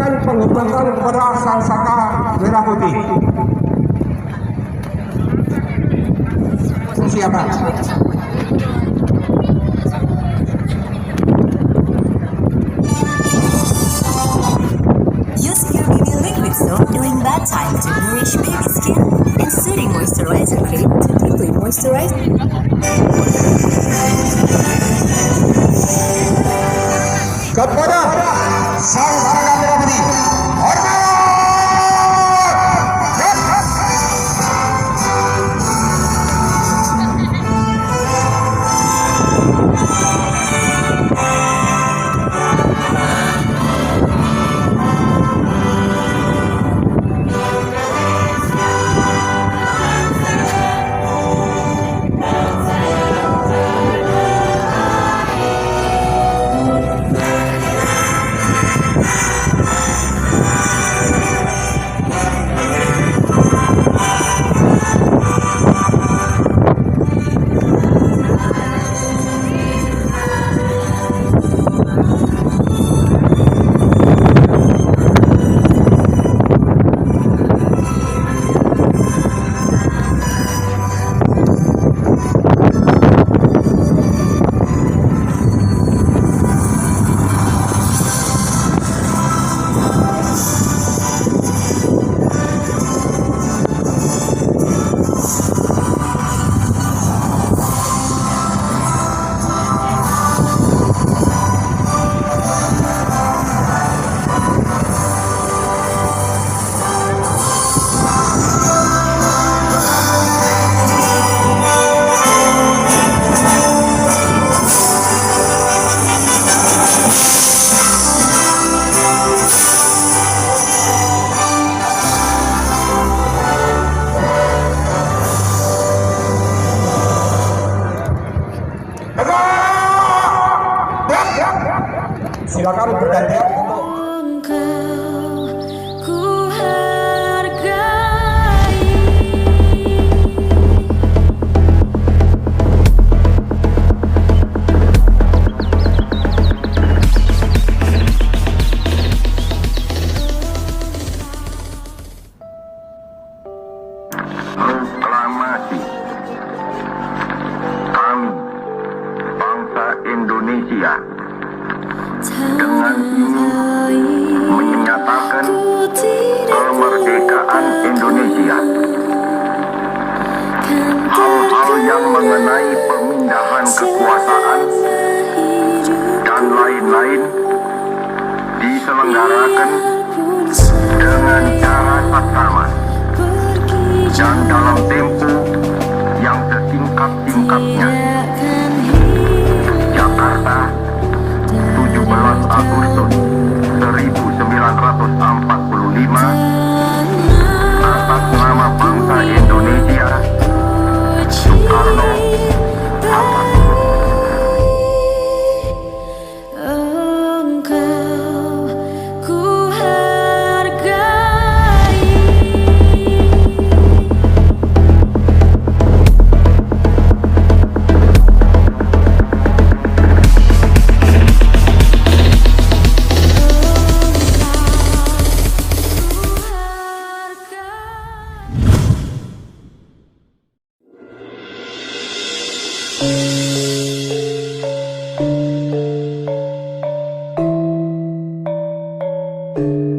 dengan penghormatan kepada Sang Saka Merah Putih. Siapa? Use Pure Baby Liquid Soap during bedtime to nourish baby skin and soothing moisturizer cream to deeply moisturize. Kepada Sang Saka Merah Putih, hormat! Silakan bergantian untuk Ku hargai. Proklamasi kami bangsa Indonesia dengan ini menyatakan kemerdekaan Indonesia. Hal-hal yang mengenai pemindahan kekuasaan dan lain-lain diselenggarakan dengan cara saksama dan dalam tempo yang sesingkat-singkatnya. Jakarta, 17 Agustus 1945, atas nama bangsa Indonesia, Soekarno Hatta. Engkau ku hargai. Ku